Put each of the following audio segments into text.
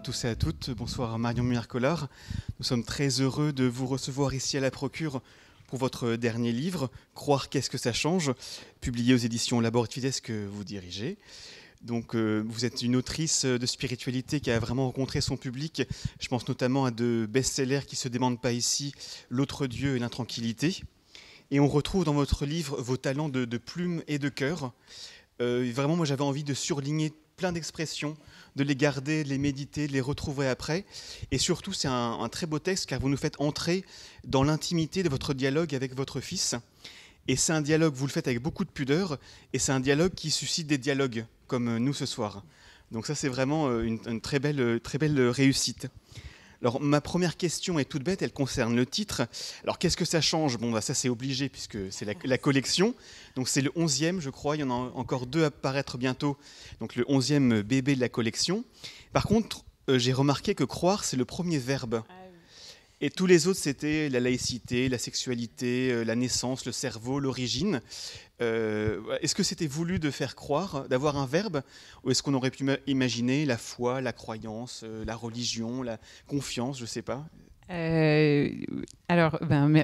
tous et à toutes. Bonsoir Marion Muller-Collard. Nous sommes très heureux de vous recevoir ici à la Procure pour votre dernier livre, Croire qu'est-ce que ça change, publié aux éditions Laborativides que vous dirigez. Donc, vous êtes une autrice de spiritualité qui a vraiment rencontré son public. Je pense notamment à de best-sellers qui ne se demandent pas ici, L'autre Dieu et l'intranquillité. Et on retrouve dans votre livre vos talents de plume et de cœur. Vraiment, moi, j'avais envie de surligner plein d'expressions, de les garder, de les méditer, de les retrouver après. Et surtout, c'est un très beau texte car vous nous faites entrer dans l'intimité de votre dialogue avec votre fils. Et c'est un dialogue, vous le faites avec beaucoup de pudeur, et c'est un dialogue qui suscite des dialogues, comme nous ce soir. Donc ça, c'est vraiment une très belle réussite. Alors, ma première question est toute bête, elle concerne le titre. Alors, qu'est-ce que ça change ? Bon, bah, ça, c'est obligé, puisque c'est la collection. Donc, c'est le 11e, je crois. Il y en a encore 2 à paraître bientôt. Donc, le 11e bébé de la collection. Par contre, j'ai remarqué que croire, c'est le premier verbe. Et tous les autres, c'était la laïcité, la sexualité, la naissance, le cerveau, l'origine. Est-ce que c'était voulu de faire croire, d'avoir un verbe, ou est-ce qu'on aurait pu imaginer la foi, la croyance, la religion, la confiance, je ne sais pas. Alors,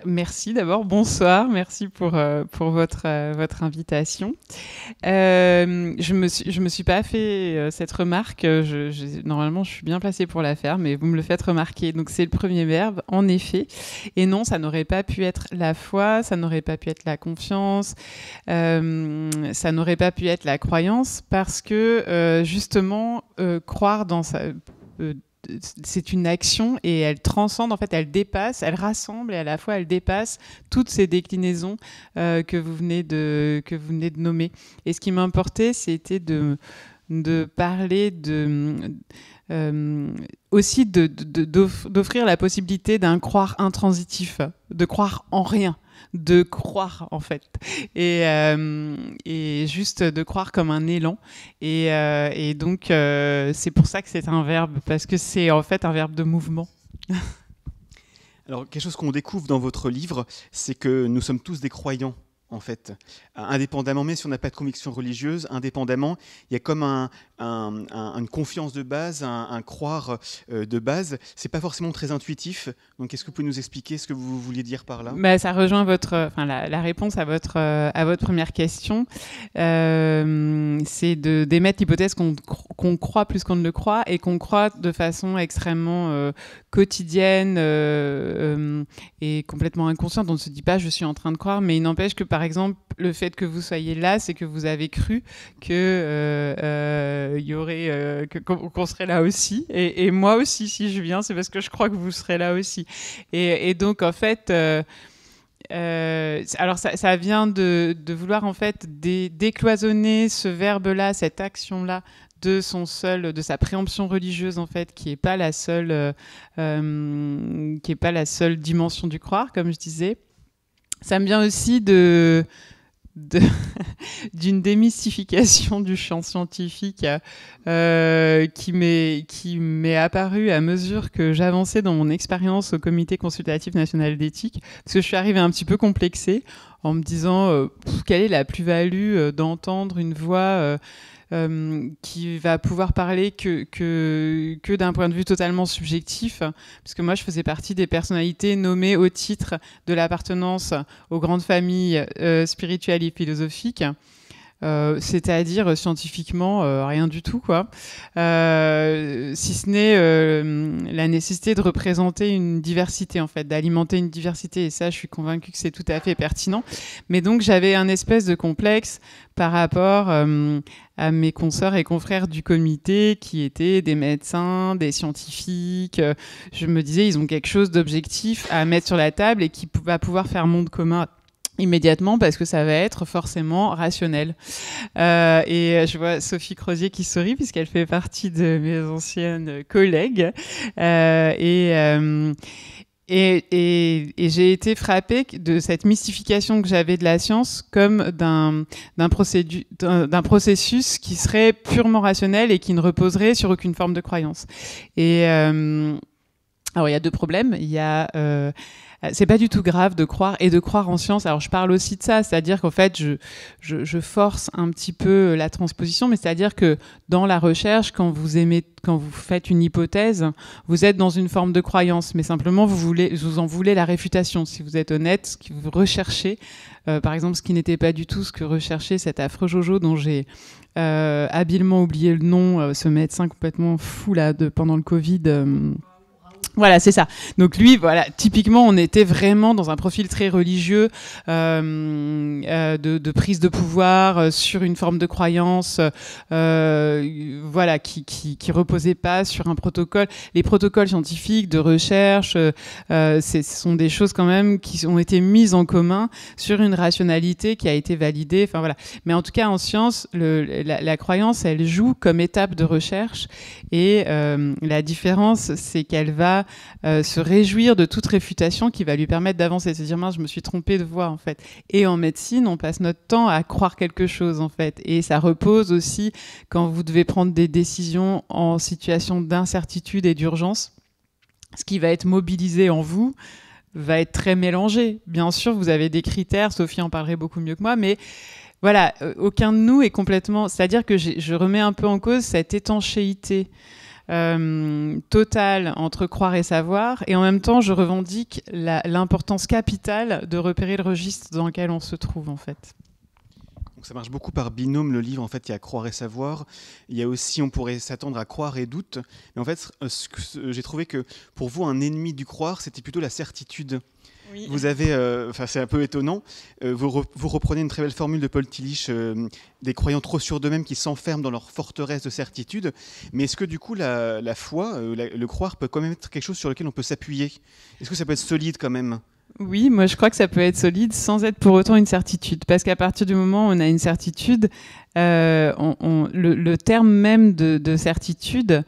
merci d'abord, bonsoir, merci pour votre invitation. Je me suis pas fait cette remarque, normalement je suis bien placée pour la faire, mais vous me le faites remarquer. Donc c'est le premier verbe, en effet, et non, ça n'aurait pas pu être la foi, ça n'aurait pas pu être la confiance, ça n'aurait pas pu être la croyance, parce que justement, croire dans sa... c'est une action et elle transcende, en fait, elle dépasse, elle rassemble et à la fois elle dépasse toutes ces déclinaisons que vous venez de nommer. Et ce qui m'importait, c'était de parler aussi d'offrir la possibilité d'un croire intransitif, de croire en rien, de croire en fait, et juste de croire comme un élan, et donc c'est pour ça que c'est un verbe, parce que c'est en fait un verbe de mouvement. Alors quelque chose qu'on découvre dans votre livre, c'est que nous sommes tous des croyants, en fait, indépendamment, même si on n'a pas de conviction religieuse, indépendamment, il y a comme une confiance de base, un croire de base. C'est pas forcément très intuitif. Donc, est-ce que vous pouvez nous expliquer ce que vous vouliez dire par là ? Ça rejoint la réponse à votre première question. C'est d'émettre l'hypothèse qu'on croit plus qu'on ne le croit, et qu'on croit de façon extrêmement quotidienne et complètement inconsciente. On ne se dit pas « je suis en train de croire », mais il n'empêche que, par exemple, le fait que vous soyez là, c'est que vous avez cru que y aurait qu'on serait là aussi, et moi aussi, si je viens, c'est parce que je crois que vous serez là aussi, et donc en fait alors ça vient de vouloir en fait décloisonner ce verbe-là, cette action-là, de sa préemption religieuse, en fait, qui est pas la seule dimension du croire, comme je disais. Ça me vient aussi d'une démystification du champ scientifique qui m'est apparue à mesure que j'avançais dans mon expérience au Comité consultatif national d'éthique, parce que je suis arrivée un petit peu complexée en me disant quelle est la plus-value d'entendre une voix qui va pouvoir parler que d'un point de vue totalement subjectif, parce que moi je faisais partie des personnalités nommées au titre de l'appartenance aux grandes familles spirituelles et philosophiques, c'est-à-dire scientifiquement rien du tout, quoi, si ce n'est la nécessité de représenter une diversité, en fait, d'alimenter une diversité, et ça je suis convaincue que c'est tout à fait pertinent. Mais donc j'avais un espèce de complexe par rapport à mes consoeurs et confrères du comité qui étaient des médecins, des scientifiques. Je me disais, ils ont quelque chose d'objectif à mettre sur la table et qui va pouvoir faire monde commun immédiatement, parce que ça va être forcément rationnel. Et je vois Sophie Crozier qui sourit, puisqu'elle fait partie de mes anciennes collègues. Et j'ai été frappée de cette mystification que j'avais de la science comme d'un processus qui serait purement rationnel et qui ne reposerait sur aucune forme de croyance. Et Alors, il y a deux problèmes. Il y a, c'est pas du tout grave de croire et de croire en science. Alors, je parle aussi de ça, c'est-à-dire qu'en fait, je force un petit peu la transposition, mais c'est-à-dire que dans la recherche, quand vous faites une hypothèse, vous êtes dans une forme de croyance, mais simplement vous en voulez la réfutation. Si vous êtes honnête, ce que vous recherchez, par exemple, ce qui n'était pas du tout ce que recherchait cet affreux Jojo dont j'ai habilement oublié le nom, ce médecin complètement fou là pendant le Covid. Voilà, c'est ça. Donc lui, voilà, typiquement, on était vraiment dans un profil très religieux, de prise de pouvoir sur une forme de croyance, voilà, qui reposait pas sur un protocole. Les protocoles scientifiques de recherche, ce sont des choses quand même qui ont été mises en commun sur une rationalité qui a été validée. Enfin voilà. Mais en tout cas, en science, la croyance, elle joue comme étape de recherche, et la différence, c'est qu'elle va se réjouir de toute réfutation qui va lui permettre d'avancer, se dire mince, je me suis trompée de voie en fait. Et en médecine, on passe notre temps à croire quelque chose en fait, et ça repose aussi quand vous devez prendre des décisions en situation d'incertitude et d'urgence. Ce qui va être mobilisé en vous va être très mélangé. Bien sûr, vous avez des critères, Sophie en parlerait beaucoup mieux que moi, mais voilà, aucun de nous est complètement... C'est-à-dire que je remets un peu en cause cette étanchéité totale entre croire et savoir, et en même temps je revendique l'importance capitale de repérer le registre dans lequel on se trouve en fait. Donc ça marche beaucoup par binôme, le livre. En fait, il y a croire et savoir. Il y a aussi, on pourrait s'attendre à croire et doute. Mais en fait, j'ai trouvé que pour vous, un ennemi du croire, c'était plutôt la certitude. Oui. Vous avez, c'est un peu étonnant, vous reprenez une très belle formule de Paul Tillich, des croyants trop sûrs d'eux-mêmes qui s'enferment dans leur forteresse de certitude. Mais est-ce que du coup la foi, le croire peut quand même être quelque chose sur lequel on peut s'appuyer? Est-ce que ça peut être solide quand même? Oui, moi je crois que ça peut être solide sans être pour autant une certitude. Parce qu'à partir du moment où on a une certitude, le terme même de certitude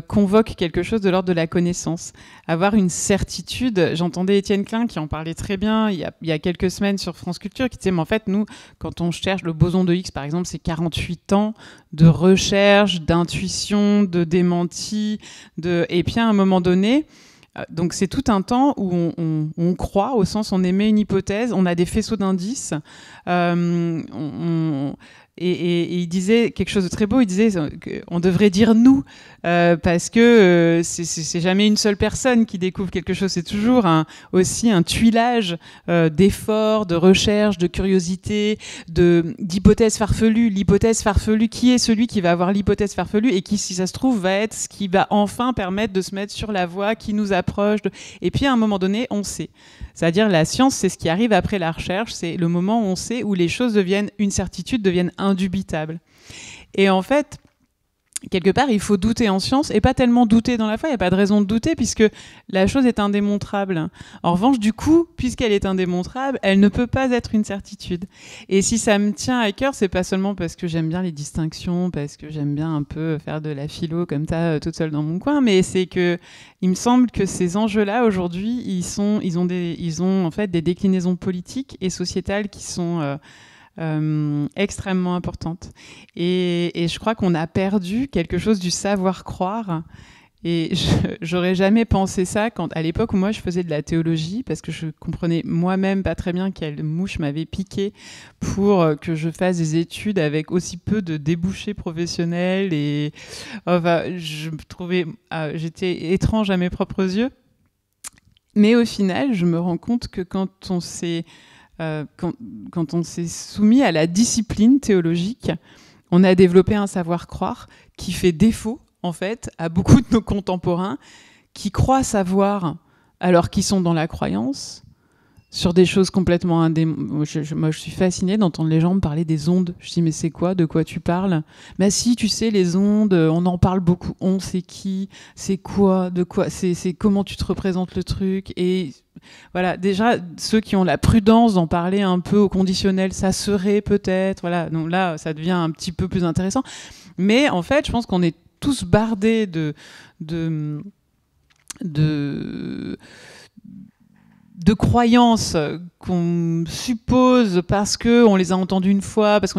convoque quelque chose de l'ordre de la connaissance. Avoir une certitude, j'entendais Étienne Klein qui en parlait très bien il y a quelques semaines sur France Culture, qui disait, mais en fait, nous, quand on cherche le boson de Higgs, par exemple, c'est 48 ans de recherche, d'intuition, de démenti, et puis à un moment donné... Donc c'est tout un temps où on croit, au sens on émet une hypothèse, on a des faisceaux d'indices, et il disait quelque chose de très beau, il disait qu'on devrait dire nous, parce que c'est jamais une seule personne qui découvre quelque chose, c'est toujours aussi un tuilage d'efforts, de recherche, de curiosité, d'hypothèses farfelues. L'hypothèse farfelue, qui est celui qui va avoir l'hypothèse farfelue et qui, si ça se trouve, va être ce qui va enfin permettre de se mettre sur la voie qui nous approche. Et puis à un moment donné, on sait. C'est-à-dire la science, c'est ce qui arrive après la recherche, c'est le moment où on sait, où les choses deviennent une certitude, deviennent indubitables. Et en fait, quelque part, il faut douter en science et pas tellement douter dans la foi. Il n'y a pas de raison de douter puisque la chose est indémontrable. En revanche, du coup, puisqu'elle est indémontrable, elle ne peut pas être une certitude. Et si ça me tient à cœur, c'est pas seulement parce que j'aime bien les distinctions, parce que j'aime bien un peu faire de la philo comme ça, toute seule dans mon coin, mais c'est que il me semble que ces enjeux-là aujourd'hui, ils ont en fait des déclinaisons politiques et sociétales qui sont extrêmement importante. Et je crois qu'on a perdu quelque chose du savoir-croire. Et j'aurais jamais pensé ça à l'époque où moi je faisais de la théologie, parce que je comprenais moi-même pas très bien quelle mouche m'avait piqué pour que je fasse des études avec aussi peu de débouchés professionnels. Et enfin, je me trouvais, j'étais étrange à mes propres yeux. Mais au final, je me rends compte que quand on s'est soumis à la discipline théologique, on a développé un savoir-croire qui fait défaut, en fait, à beaucoup de nos contemporains qui croient savoir alors qu'ils sont dans la croyance sur des choses complètement moi, je suis fascinée d'entendre les gens me parler des ondes. Je dis, mais c'est quoi? De quoi tu parles? Bah si, tu sais, les ondes, on en parle beaucoup. On, c'est qui? C'est quoi? De quoi? C'est comment tu te représentes le truc? Et voilà, déjà, ceux qui ont la prudence d'en parler un peu au conditionnel, ça serait peut-être, voilà. Donc là, ça devient un petit peu plus intéressant. Mais en fait, je pense qu'on est tous bardés de de croyances qu'on suppose parce qu'on les a entendues une fois, parce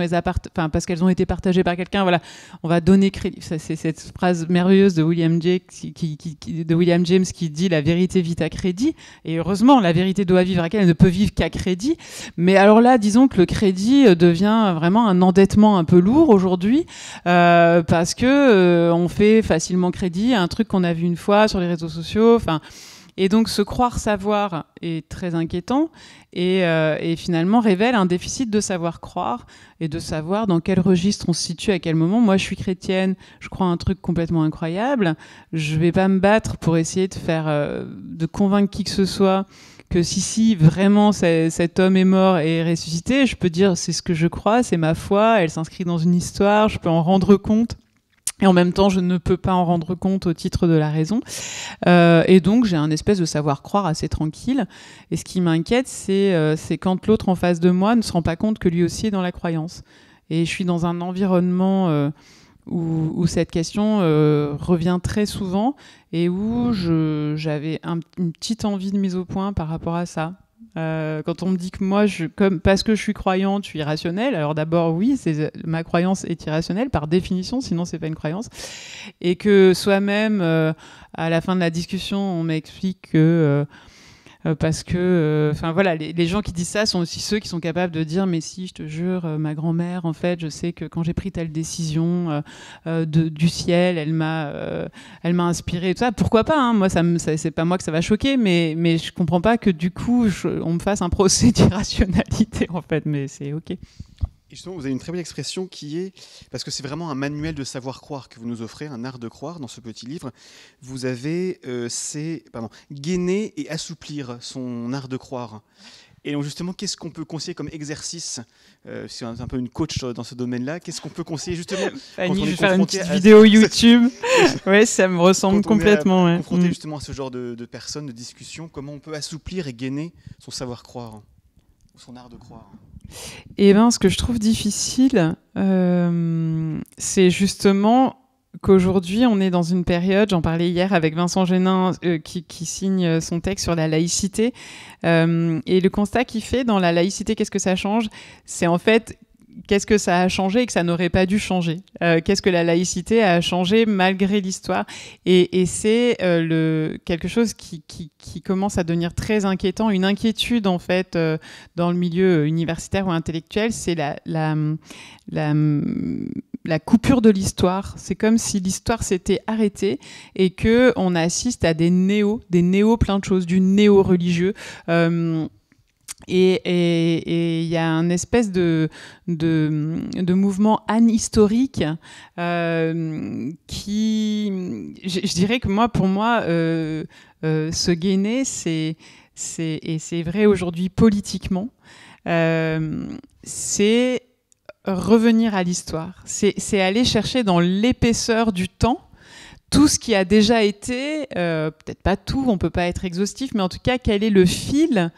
qu'elles ont été partagées par quelqu'un, voilà, on va donner crédit. C'est cette phrase merveilleuse de William James qui dit « la vérité vit à crédit ». Et heureusement, la vérité doit vivre à crédit, elle ne peut vivre qu'à crédit. Mais alors là, disons que le crédit devient vraiment un endettement un peu lourd aujourd'hui, parce que on fait facilement crédit à un truc qu'on a vu une fois sur les réseaux sociaux, et donc se croire savoir est très inquiétant et finalement révèle un déficit de savoir croire et de savoir dans quel registre on se situe à quel moment. Moi, je suis chrétienne, je crois un truc complètement incroyable. Je vais pas me battre pour essayer de convaincre qui que ce soit que si vraiment cet homme est mort et est ressuscité. Je peux dire c'est ce que je crois, c'est ma foi, elle s'inscrit dans une histoire, je peux en rendre compte. Et en même temps, je ne peux pas en rendre compte au titre de la raison. Et donc, j'ai un espèce de savoir-croire assez tranquille. Et ce qui m'inquiète, c'est quand l'autre en face de moi ne se rend pas compte que lui aussi est dans la croyance. Et je suis dans un environnement où cette question revient très souvent et où j'avais une petite envie de mise au point par rapport à ça. Quand on me dit que moi, parce que je suis croyante, je suis irrationnelle, alors d'abord, oui, ma croyance est irrationnelle par définition, sinon c'est pas une croyance. Et que soi-même, à la fin de la discussion, on m'explique que parce que, voilà, les gens qui disent ça sont aussi ceux qui sont capables de dire mais si, je te jure, ma grand-mère, en fait, je sais que quand j'ai pris telle décision du ciel, elle m'a inspiré, tout ça. Pourquoi pas, hein, moi, c'est pas moi que ça va choquer, mais je comprends pas que du coup, on me fasse un procès d'irrationalité, en fait, mais c'est ok. Et justement, vous avez une très belle expression qui est, parce que c'est vraiment un manuel de savoir-croire que vous nous offrez, un art de croire dans ce petit livre. Vous avez, gainer et assouplir son art de croire. Et donc justement, qu'est-ce qu'on peut conseiller comme exercice c'est un peu une coach dans ce domaine-là. Qu'est-ce qu'on peut conseiller justement Fanny, je vais faire une petite vidéo YouTube. Ouais, ça me ressemble complètement. Confronté justement à ce genre de personnes, de discussions, comment on peut assouplir et gainer son savoir-croire, son art de croire. Eh bien, ce que je trouve difficile, c'est justement qu'aujourd'hui, on est dans une période, j'en parlais hier avec Vincent Génin, qui signe son texte sur la laïcité, et le constat qu'il fait dans la laïcité, qu'est-ce que ça change ? C'est en fait... qu'est-ce que ça a changé et que ça n'aurait pas dû changer ? Qu'est-ce que la laïcité a changé malgré l'histoire ? Et c'est quelque chose qui commence à devenir très inquiétant, une inquiétude en fait dans le milieu universitaire ou intellectuel, c'est la coupure de l'histoire. C'est comme si l'histoire s'était arrêtée et qu'on assiste à des néos plein de choses, du néo-religieux. Et il y a un espèce de mouvement anhistorique qui, je dirais que pour moi, se gainer, et c'est vrai aujourd'hui politiquement, c'est revenir à l'histoire. C'est aller chercher dans l'épaisseur du temps tout ce qui a déjà été, peut-être pas tout, on peut pas être exhaustif, mais en tout cas, quel est le fil ?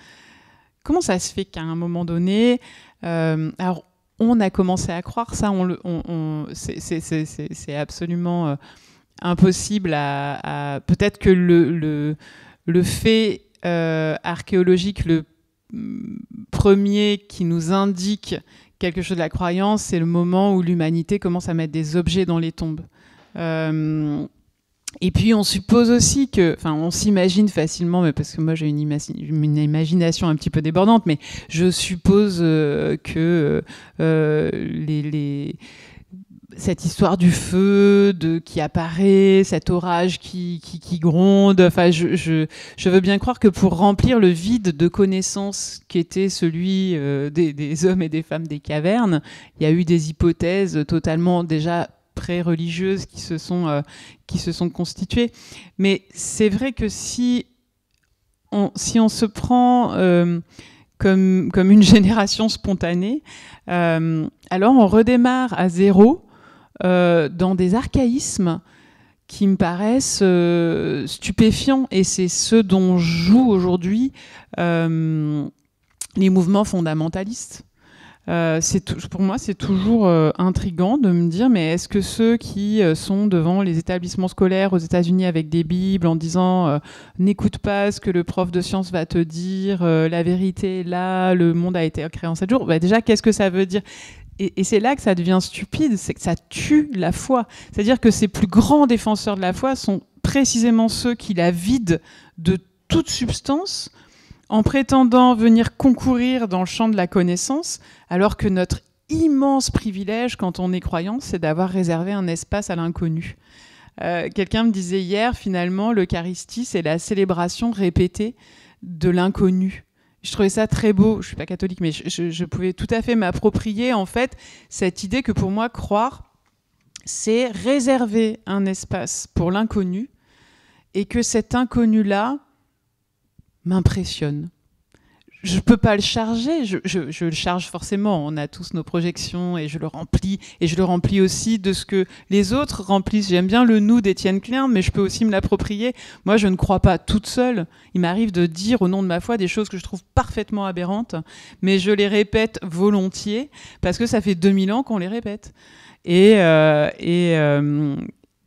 Comment ça se fait qu'à un moment donné, alors on a commencé à croire ça, c'est absolument impossible peut-être que le fait archéologique, le premier qui nous indique quelque chose de la croyance, c'est le moment où l'humanité commence à mettre des objets dans les tombes. Et puis on suppose aussi on s'imagine facilement, mais parce que moi j'ai une imagination un petit peu débordante, mais je suppose que cette histoire du feu qui apparaît, cet orage qui gronde, je veux bien croire que pour remplir le vide de connaissances qui était celui des hommes et des femmes des cavernes, il y a eu des hypothèses totalement déjà pré-religieuses qui se sont constituées. Mais c'est vrai que si on se prend comme une génération spontanée, alors on redémarre à zéro dans des archaïsmes qui me paraissent stupéfiants. Et c'est ce dont jouent aujourd'hui les mouvements fondamentalistes. Pour moi, c'est toujours intriguant de me dire, mais est-ce que ceux qui sont devant les établissements scolaires aux États-Unis avec des bibles en disant n'écoute pas ce que le prof de sciences va te dire, la vérité est là, le monde a été créé en 7 jours, déjà, qu'est-ce que ça veut dire ? Et c'est là que ça devient stupide, c'est que ça tue la foi. C'est-à-dire que ces plus grands défenseurs de la foi sont précisément ceux qui la vident de toute substance en prétendant venir concourir dans le champ de la connaissance, alors que notre immense privilège quand on est croyant, c'est d'avoir réservé un espace à l'inconnu. Quelqu'un me disait hier, finalement, l'Eucharistie, c'est la célébration répétée de l'inconnu. Je trouvais ça très beau. Je ne suis pas catholique, mais je pouvais tout à fait m'approprier, en fait, cette idée que pour moi, croire, c'est réserver un espace pour l'inconnu et que cet inconnu-là m'impressionne. Je ne peux pas le charger, je le charge forcément, on a tous nos projections et je le remplis aussi de ce que les autres remplissent. J'aime bien le nous d'Étienne Klein, mais je peux aussi me l'approprier. Moi, je ne crois pas toute seule. Il m'arrive de dire au nom de ma foi des choses que je trouve parfaitement aberrantes, mais je les répète volontiers parce que ça fait 2000 ans qu'on les répète.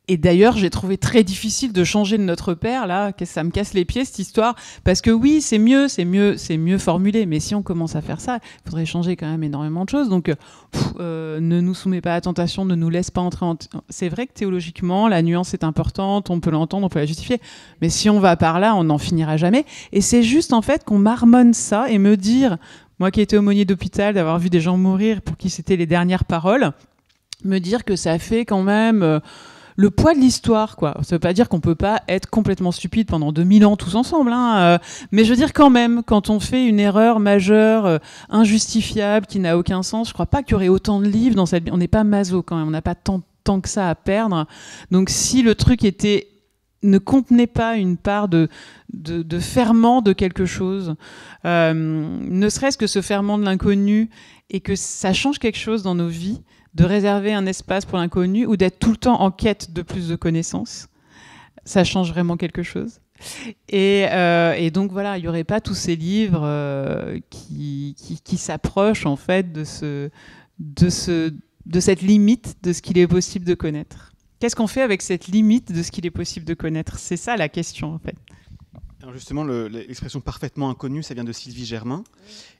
Et d'ailleurs, j'ai trouvé très difficile de changer de notre père, là, ça me casse les pieds, cette histoire, parce que oui, c'est mieux formulé, mais si on commence à faire ça, il faudrait changer quand même énormément de choses, donc ne nous soumets pas à la tentation, ne nous laisse pas entrer en... C'est vrai que théologiquement, la nuance est importante, on peut l'entendre, on peut la justifier, mais si on va par là, on n'en finira jamais, et c'est juste, en fait, qu'on marmonne ça, et me dire, moi qui étais aumônier d'hôpital, d'avoir vu des gens mourir pour qui c'était les dernières paroles, me dire que ça fait quand même... le poids de l'histoire, quoi. Ça veut pas dire qu'on peut pas être complètement stupide pendant 2000 ans tous ensemble, hein. Mais je veux dire quand même, quand on fait une erreur majeure, injustifiable, qui n'a aucun sens, je crois pas qu'il y aurait autant de livres dans cette... On n'est pas maso quand même, on n'a pas tant que ça à perdre. Donc si le truc ne contenait pas une part de ferment de quelque chose, ne serait-ce que ce ferment de l'inconnu, et que ça change quelque chose dans nos vies, de réserver un espace pour l'inconnu ou d'être tout le temps en quête de plus de connaissances, ça change vraiment quelque chose. Et donc voilà, il n'y aurait pas tous ces livres qui s'approchent en fait de cette limite de ce qu'il est possible de connaître. Qu'est-ce qu'on fait avec cette limite de ce qu'il est possible de connaître ? C'est ça la question en fait. Alors justement, l'expression parfaitement inconnue, ça vient de Sylvie Germain.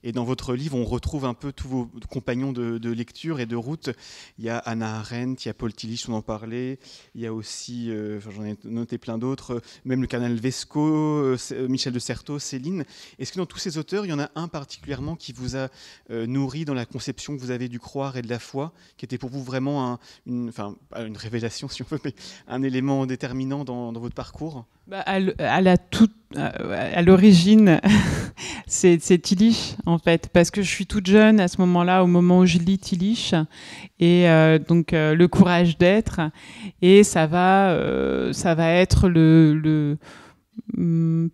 Et dans votre livre, on retrouve un peu tous vos compagnons de lecture et de route. Il y a Hannah Arendt, il y a Paul Tillich, on en parlait. Il y a aussi, j'en ai noté plein d'autres, même le cardinal Vesco, Michel de Certeau, Céline. Est-ce que dans tous ces auteurs, il y en a un particulièrement qui vous a nourri dans la conception que vous avez du croire et de la foi, qui était pour vous vraiment une révélation, si on veut, mais un élément déterminant dans votre parcours ? À l'origine, c'est Tillich, en fait, parce que je suis toute jeune à ce moment-là, au moment où je lis Tillich, et donc le courage d'être, et ça va être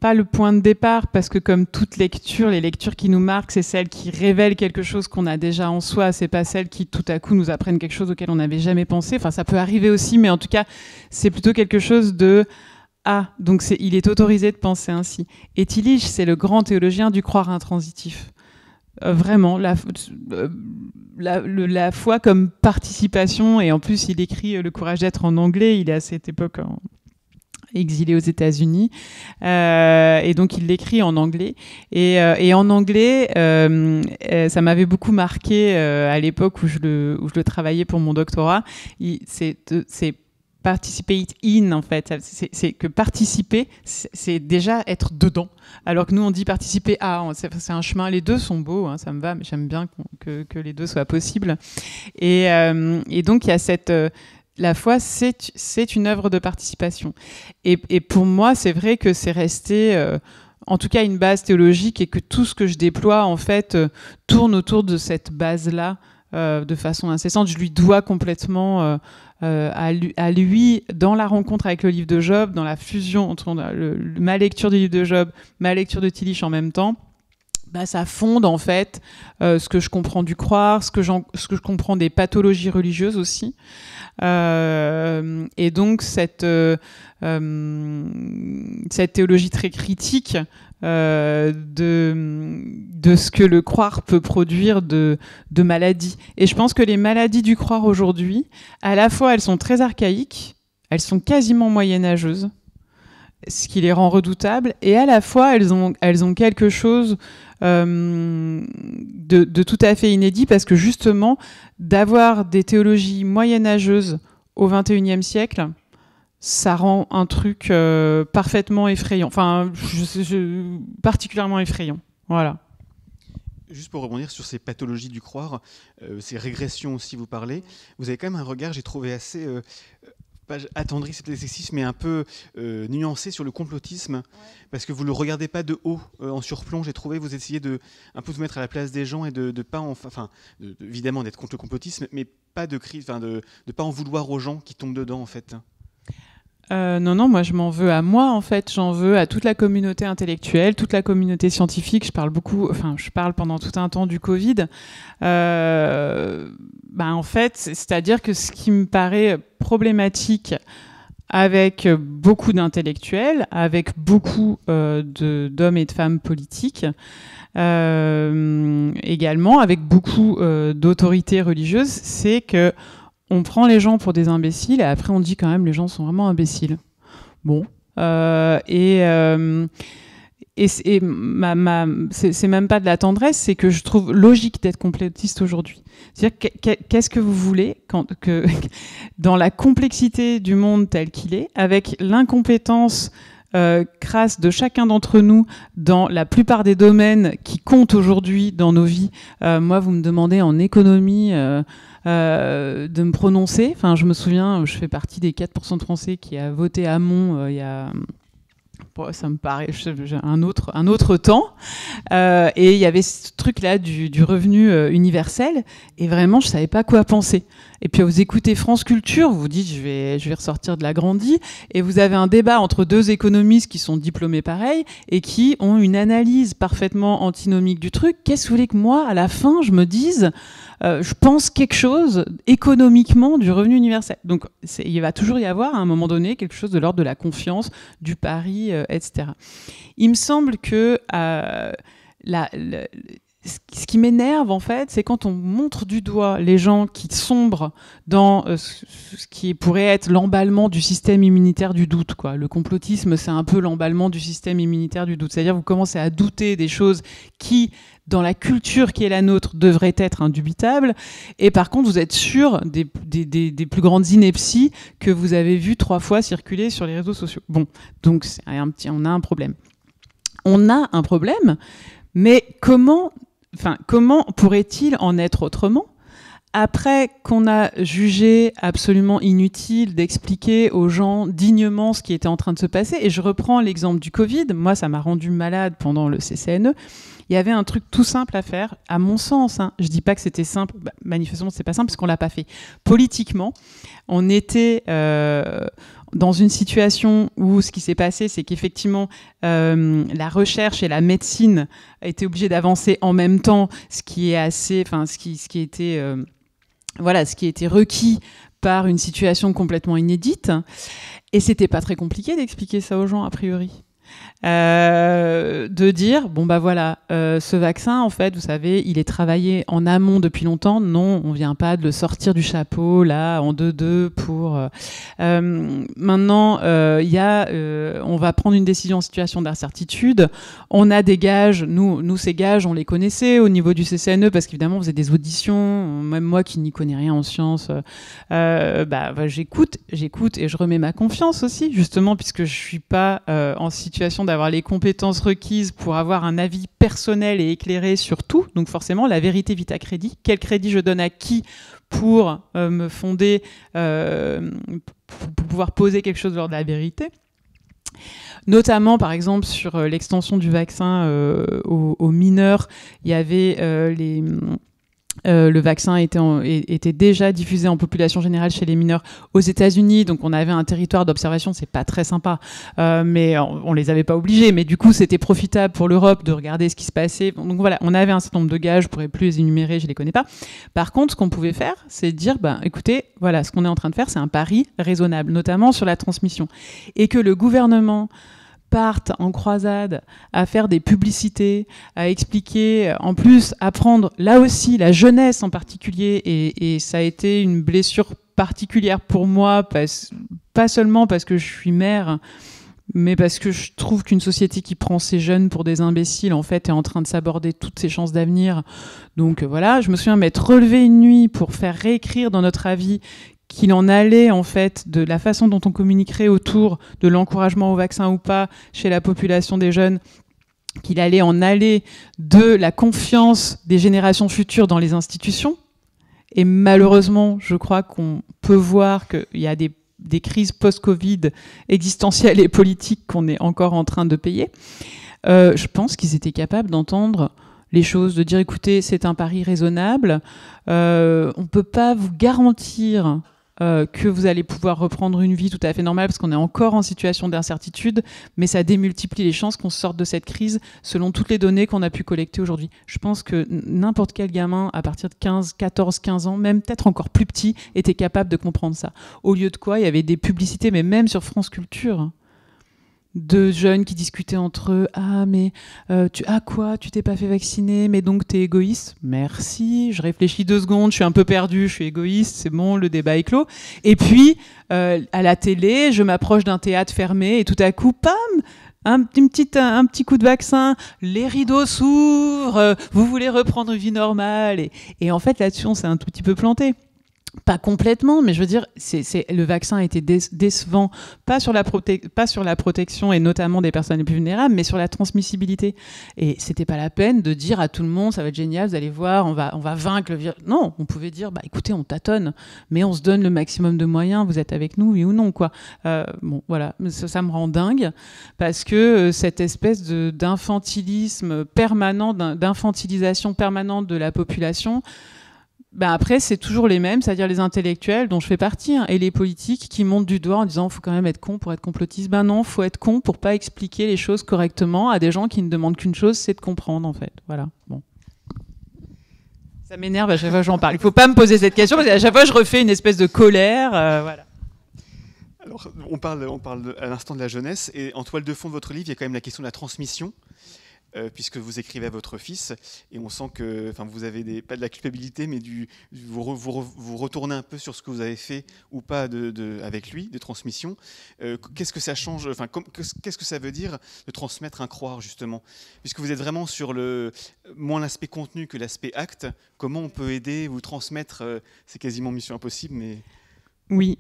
pas le point de départ, parce que comme toute lecture, les lectures qui nous marquent, c'est celles qui révèlent quelque chose qu'on a déjà en soi, c'est pas celles qui tout à coup nous apprennent quelque chose auquel on n'avait jamais pensé. Enfin, ça peut arriver aussi, mais en tout cas, c'est plutôt quelque chose de... Ah, donc il est autorisé de penser ainsi. Et Tillich, c'est le grand théologien du croire intransitif. Vraiment, la foi comme participation, et en plus il écrit Le courage d'être en anglais, il est à cette époque exilé aux États-Unis, et donc il l'écrit en anglais. Et en anglais, ça m'avait beaucoup marqué à l'époque où je le travaillais pour mon doctorat. C'est participate in, en fait, c'est que participer, c'est déjà être dedans, alors que nous on dit participer à, c'est un chemin, les deux sont beaux, hein, ça me va, mais j'aime bien que les deux soient possibles, et donc il y a la foi, c'est une œuvre de participation, et pour moi c'est vrai que c'est resté en tout cas une base théologique, et que tout ce que je déploie en fait tourne autour de cette base-là de façon incessante. Je lui dois complètement à lui, dans la rencontre avec le livre de Job, dans la fusion entre ma lecture du livre de Job, ma lecture de Tillich en même temps, ça fonde en fait ce que je comprends du croire, ce que je comprends des pathologies religieuses aussi. Et donc cette théologie très critique de ce que le croire peut produire de maladies. Et je pense que les maladies du croire aujourd'hui, à la fois elles sont très archaïques, elles sont quasiment moyenâgeuses, ce qui les rend redoutables, et à la fois elles ont quelque chose de tout à fait inédit, parce que justement, d'avoir des théologies moyenâgeuses au XXIe siècle, ça rend un truc parfaitement effrayant, particulièrement effrayant. Voilà. Juste pour rebondir sur ces pathologies du croire, ces régressions aussi, vous parlez, vous avez quand même un regard, j'ai trouvé assez... pas attendri, c'est peut-être excessif, mais un peu nuancé sur le complotisme, parce que vous ne le regardez pas de haut, en surplomb, j'ai trouvé, vous essayez de un peu vous mettre à la place des gens et de pas évidemment d'être contre le complotisme, mais pas de crise, de pas en vouloir aux gens qui tombent dedans en fait. Non, moi je m'en veux à moi en fait, j'en veux à toute la communauté intellectuelle, toute la communauté scientifique. Je parle pendant tout un temps du Covid. En fait, c'est-à-dire que ce qui me paraît problématique avec beaucoup d'intellectuels, avec beaucoup d'hommes et de femmes politiques, également avec beaucoup d'autorités religieuses, c'est que on prend les gens pour des imbéciles et après on dit quand même les gens sont vraiment imbéciles. Bon. C'est même pas de la tendresse, c'est que je trouve logique d'être complotiste aujourd'hui. C'est-à-dire qu'est-ce que vous voulez dans la complexité du monde tel qu'il est, avec l'incompétence crasse de chacun d'entre nous dans la plupart des domaines qui comptent aujourd'hui dans nos vies. Moi, vous me demandez en économie de me prononcer. Enfin, je me souviens, je fais partie des 4% de Français qui a voté Hamon il y a... ça me paraît un autre temps. Et il y avait ce truc-là du revenu universel. Et vraiment, je ne savais pas quoi penser. Et puis, vous écoutez France Culture, vous vous dites, je vais ressortir de la grandie. Et vous avez un débat entre deux économistes qui sont diplômés pareil et qui ont une analyse parfaitement antinomique du truc. Qu'est-ce que vous voulez que moi, à la fin, je me dise je pense quelque chose économiquement du revenu universel. Donc, il va toujours y avoir, à un moment donné, quelque chose de l'ordre de la confiance, du pari, etc. Il me semble que ce qui m'énerve, en fait, c'est quand on montre du doigt les gens qui sombrent dans ce qui pourrait être l'emballement du système immunitaire du doute, quoi. Le complotisme, c'est un peu l'emballement du système immunitaire du doute. C'est-à-dire, vous commencez à douter des choses qui, dans la culture qui est la nôtre, devraient être indubitables. Et par contre, vous êtes sûr des plus grandes inepties que vous avez vues 3 fois circuler sur les réseaux sociaux. Bon, donc on a un problème. On a un problème, mais comment pourrait-il en être autrement ? Après qu'on a jugé absolument inutile d'expliquer aux gens dignement ce qui était en train de se passer, et je reprends l'exemple du Covid, moi ça m'a rendu malade pendant le CCNE, il y avait un truc tout simple à faire, à mon sens, hein. Je dis pas que c'était simple, manifestement c'est pas simple parce qu'on l'a pas fait. Politiquement, on était dans une situation où ce qui s'est passé, c'est qu'effectivement la recherche et la médecine étaient obligées d'avancer en même temps, ce qui était requis par une situation complètement inédite. Et c'était pas très compliqué d'expliquer ça aux gens, a priori. De dire ce vaccin en fait, vous savez, il est travaillé en amont depuis longtemps. Non, on vient pas de le sortir du chapeau là en 2-2 pour maintenant on va prendre une décision en situation d'incertitude. On a des gages, nous ces gages on les connaissait au niveau du CCNE parce qu'évidemment on faisait des auditions, même moi qui n'y connais rien en sciences, j'écoute et je remets ma confiance aussi, justement puisque je suis pas en situation d'avoir les compétences requises pour avoir un avis personnel et éclairé sur tout. Donc forcément, la vérité vite à crédit. Quel crédit je donne à qui pour me fonder, pour pouvoir poser quelque chose lors de la vérité ? Notamment, par exemple, sur l'extension du vaccin aux mineurs, il y avait Le vaccin était déjà diffusé en population générale chez les mineurs aux États-Unis, donc on avait un territoire d'observation, c'est pas très sympa, mais on les avait pas obligés, mais du coup c'était profitable pour l'Europe de regarder ce qui se passait. Donc voilà, on avait un certain nombre de gages, je pourrais plus les énumérer, je les connais pas. Par contre, ce qu'on pouvait faire, c'est dire, écoutez, voilà, ce qu'on est en train de faire, c'est un pari raisonnable, notamment sur la transmission, et que le gouvernement partent en croisade à faire des publicités, à expliquer, en plus, à prendre là aussi la jeunesse en particulier, et ça a été une blessure particulière pour moi, pas seulement parce que je suis mère, mais parce que je trouve qu'une société qui prend ses jeunes pour des imbéciles, en fait, est en train de s'aborder toutes ses chances d'avenir. Donc voilà, je me souviens m'être relevée une nuit pour faire réécrire dans notre avis qu'il en allait en fait de la façon dont on communiquerait autour de l'encouragement au vaccin ou pas chez la population des jeunes, qu'il allait en aller de la confiance des générations futures dans les institutions. Et malheureusement, je crois qu'on peut voir qu'il y a des crises post-Covid existentielles et politiques qu'on est encore en train de payer. Je pense qu'ils étaient capables d'entendre les choses, de dire écoutez, c'est un pari raisonnable, on ne peut pas vous garantir que vous allez pouvoir reprendre une vie tout à fait normale parce qu'on est encore en situation d'incertitude, mais ça démultiplie les chances qu'on sorte de cette crise selon toutes les données qu'on a pu collecter aujourd'hui. Je pense que n'importe quel gamin à partir de 14, 15 ans, même peut-être encore plus petit, était capable de comprendre ça. Au lieu de quoi, il y avait des publicités, mais même sur France Culture, de jeunes qui discutaient entre eux. Ah, mais tu t'es pas fait vacciner, mais donc t'es égoïste. Merci, je réfléchis 2 secondes, je suis un peu perdu, je suis égoïste, c'est bon, le débat est clos. Et puis, à la télé, je m'approche d'un théâtre fermé et tout à coup, pam, un petit coup de vaccin, les rideaux s'ouvrent, vous voulez reprendre une vie normale. Et en fait, là-dessus, on s'est un tout petit peu planté. Pas complètement, mais je veux dire, le vaccin a été décevant, pas sur la protection et notamment des personnes les plus vulnérables, mais sur la transmissibilité. Et c'était pas la peine de dire à tout le monde, ça va être génial, vous allez voir, on va vaincre le virus. Non, on pouvait dire, écoutez, on tâtonne, mais on se donne le maximum de moyens, vous êtes avec nous, oui ou non, quoi. Bon, voilà, ça me rend dingue, parce que cette espèce d'infantilisme permanent, d'infantilisation permanente de la population, après, c'est toujours les mêmes, c'est-à-dire les intellectuels dont je fais partie, et les politiques qui montent du doigt en disant faut quand même être con pour être complotiste. Non, faut être con pour pas expliquer les choses correctement à des gens qui ne demandent qu'une chose, c'est de comprendre, en fait. Voilà. Bon. Ça m'énerve à chaque fois que j'en parle. Il faut pas me poser cette question parce qu'à chaque fois je refais une espèce de colère. Voilà. Alors, on parle à l'instant de la jeunesse, et en toile de fond de votre livre, il y a quand même la question de la transmission. Puisque vous écrivez à votre fils, et on sent que vous avez pas de la culpabilité, mais vous retournez un peu sur ce que vous avez fait ou pas avec lui, de transmission. Qu'est-ce que ça change, qu'est-ce que ça veut dire de transmettre un croire, justement? Puisque vous êtes vraiment sur moins l'aspect contenu que l'aspect acte, comment on peut aider, vous transmettre, c'est quasiment mission impossible, mais... Oui,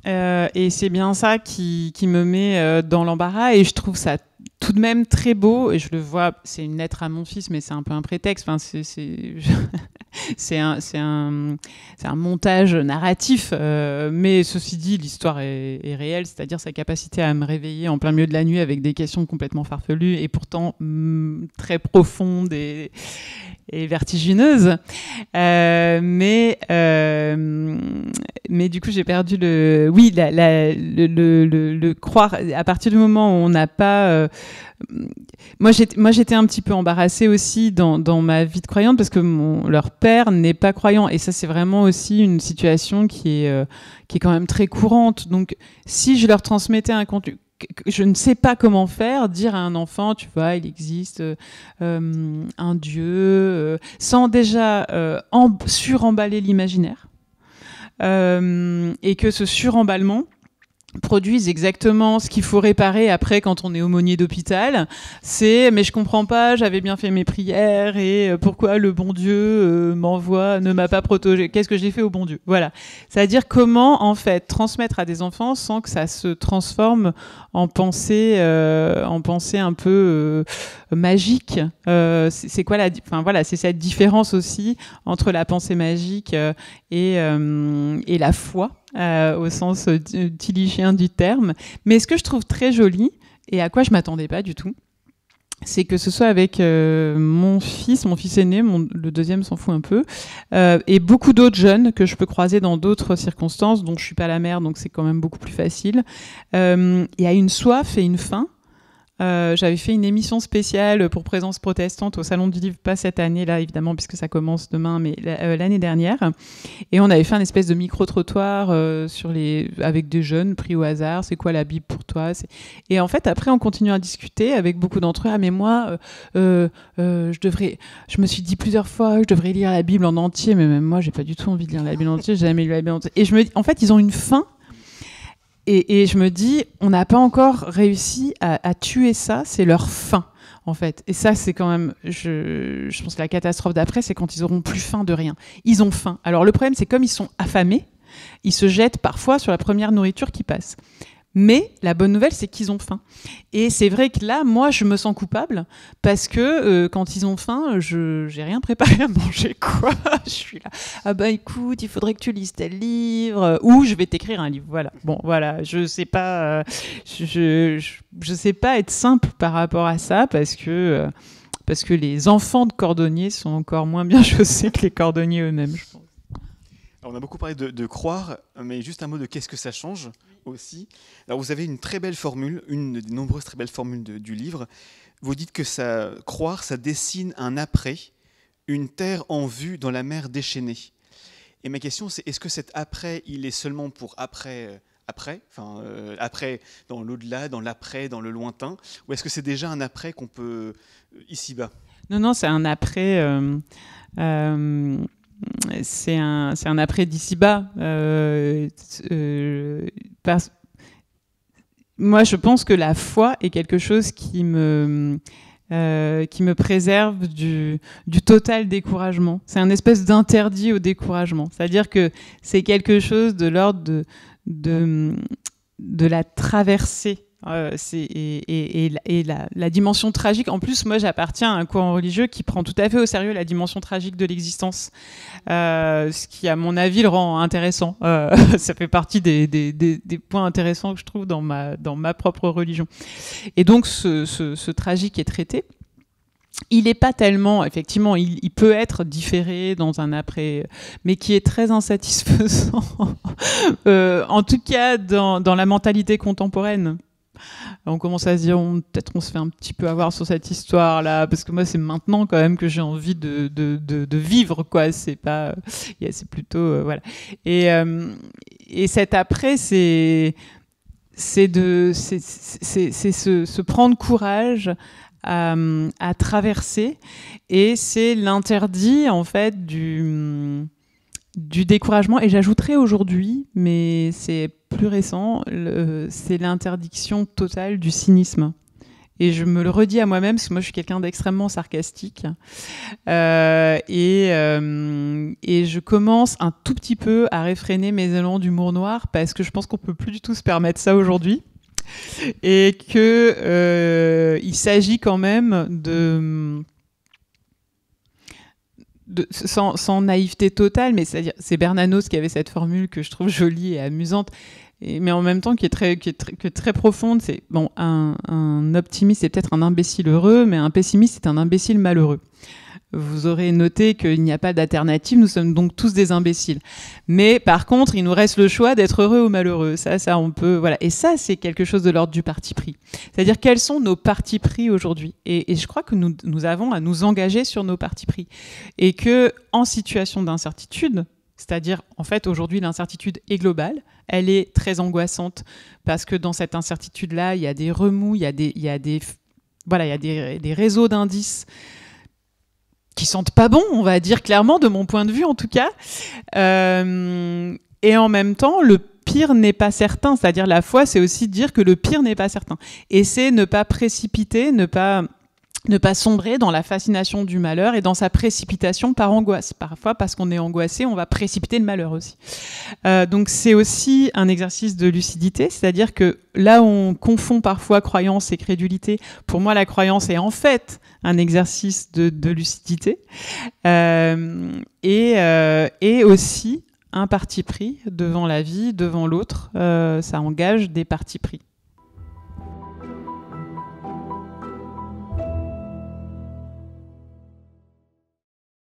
et c'est bien ça qui me met dans l'embarras, et je trouve ça tout de même très beau, et je le vois, c'est une lettre à mon fils, mais c'est un peu un prétexte, c'est un montage narratif, mais ceci dit, l'histoire est réelle, c'est-à-dire sa capacité à me réveiller en plein milieu de la nuit avec des questions complètement farfelues, et pourtant très profondes et vertigineuse, mais du coup j'ai perdu le croire. À partir du moment où on n'a pas, moi j'étais un petit peu embarrassée aussi dans ma vie de croyante parce que leur père n'est pas croyant, et ça c'est vraiment aussi une situation qui est quand même très courante. Donc si je leur transmettais un contenu, je ne sais pas comment faire, dire à un enfant, tu vois, il existe un Dieu, sans déjà suremballer l'imaginaire, et que ce suremballement produisent exactement ce qu'il faut réparer après quand on est aumônier d'hôpital. C'est mais je comprends pas, j'avais bien fait mes prières et pourquoi le bon Dieu ne m'a pas protégé, qu'est-ce que j'ai fait au bon Dieu? Voilà. C'est-à-dire comment en fait transmettre à des enfants sans que ça se transforme en pensée un peu magique. C'est quoi c'est cette différence aussi entre la pensée magique et la foi. Au sens tillichien du terme. Mais ce que je trouve très joli, et à quoi je ne m'attendais pas du tout, c'est que ce soit avec mon fils aîné, le deuxième s'en fout un peu, et beaucoup d'autres jeunes que je peux croiser dans d'autres circonstances, dont je suis pas la mère, donc c'est quand même beaucoup plus facile. Il y a une soif et une faim. J'avais fait une émission spéciale pour Présence protestante au Salon du Livre, pas cette année-là évidemment puisque ça commence demain, mais l'année dernière. Et on avait fait un espèce de micro-trottoir avec des jeunes pris au hasard. C'est quoi la Bible pour toi ? Et en fait, après, on continue à discuter avec beaucoup d'entre eux. Ah mais moi, je me suis dit plusieurs fois, je devrais lire la Bible en entier, mais même moi, j'ai pas du tout envie de lire la Bible en entier. J'ai jamais lu la Bible en entier. Et en fait, ils ont une faim. Et je me dis, on n'a pas encore réussi à tuer ça, c'est leur faim, en fait. Et ça, c'est quand même, je pense que la catastrophe d'après, c'est quand ils auront plus faim de rien. Ils ont faim. Alors le problème, c'est comme ils sont affamés, ils se jettent parfois sur la première nourriture qui passe. Mais la bonne nouvelle, c'est qu'ils ont faim. Et c'est vrai que là, moi, je me sens coupable parce que quand ils ont faim, j'ai rien préparé à manger, quoi. Je suis là. Ah bah écoute, il faudrait que tu lises tel livre ou je vais t'écrire un livre. Voilà. Bon, voilà. Je sais pas. Je sais pas être simple par rapport à ça parce que les enfants de cordonniers sont encore moins bien chaussés que les cordonniers eux-mêmes, je pense. Alors, on a beaucoup parlé de croire, mais juste un mot de qu'est-ce que ça change aussi. Alors vous avez une très belle formule, une des nombreuses très belles formules du livre. Vous dites que croire, ça dessine un après, une terre en vue dans la mer déchaînée. Et ma question, c'est est-ce que cet après, il est seulement pour après, après dans l'au-delà, dans l'après, dans le lointain, ou est-ce que c'est déjà un après qu'on peut ici-bas ? Non, c'est un après. C'est un après d'ici-bas. Moi, je pense que la foi est quelque chose qui me préserve du total découragement. C'est un espèce d'interdit au découragement. C'est-à-dire que c'est quelque chose de l'ordre de la traversée. La dimension tragique. En plus, moi, j'appartiens à un courant religieux qui prend tout à fait au sérieux la dimension tragique de l'existence, ce qui, à mon avis, le rend intéressant. Ça fait partie des points intéressants que je trouve dans ma propre religion. Et donc, ce tragique est traité. Il n'est pas tellement, effectivement, il peut être différé dans un après, mais qui est très insatisfaisant, en tout cas dans la mentalité contemporaine. On commence à se dire, peut-être on se fait un petit peu avoir sur cette histoire-là, parce que moi, c'est maintenant quand même que j'ai envie de vivre, quoi. C'est pas, c'est plutôt, voilà. Et cet après, c'est se prendre courage à traverser, et c'est l'interdit, en fait, du découragement. Et j'ajouterais aujourd'hui, mais c'est plus récent, c'est l'interdiction totale du cynisme. Et je me le redis à moi-même, parce que moi je suis quelqu'un d'extrêmement sarcastique. Et je commence un tout petit peu à réfréner mes élans d'humour noir, parce que je pense qu'on peut plus du tout se permettre ça aujourd'hui. Et que il s'agit quand même sans naïveté totale, mais c'est Bernanos qui avait cette formule que je trouve jolie et amusante, mais en même temps qui est très profonde. C'est bon, un optimiste c'est peut-être un imbécile heureux, mais un pessimiste c'est un imbécile malheureux. Vous aurez noté qu'il n'y a pas d'alternative, nous sommes donc tous des imbéciles. Mais par contre, il nous reste le choix d'être heureux ou malheureux. Ça on peut, voilà. Et ça, c'est quelque chose de l'ordre du parti pris. C'est-à-dire, quels sont nos partis pris aujourd'hui ? Et je crois que nous avons à nous engager sur nos partis pris. Et que, en situation d'incertitude, c'est-à-dire, en fait, aujourd'hui, l'incertitude est globale. Elle est très angoissante parce que dans cette incertitude-là, il y a des remous, il y a des réseaux d'indices qui sentent pas bon, on va dire clairement, de mon point de vue en tout cas. Et en même temps, le pire n'est pas certain. C'est-à-dire, la foi, c'est aussi dire que le pire n'est pas certain. Et c'est ne pas précipiter, ne pas sombrer dans la fascination du malheur et dans sa précipitation par angoisse. Parfois, parce qu'on est angoissé, on va précipiter le malheur aussi. Donc, c'est aussi un exercice de lucidité, c'est-à-dire que là où on confond parfois croyance et crédulité, pour moi, la croyance est en fait un exercice de lucidité et aussi un parti pris devant la vie, devant l'autre. Ça engage des partis pris.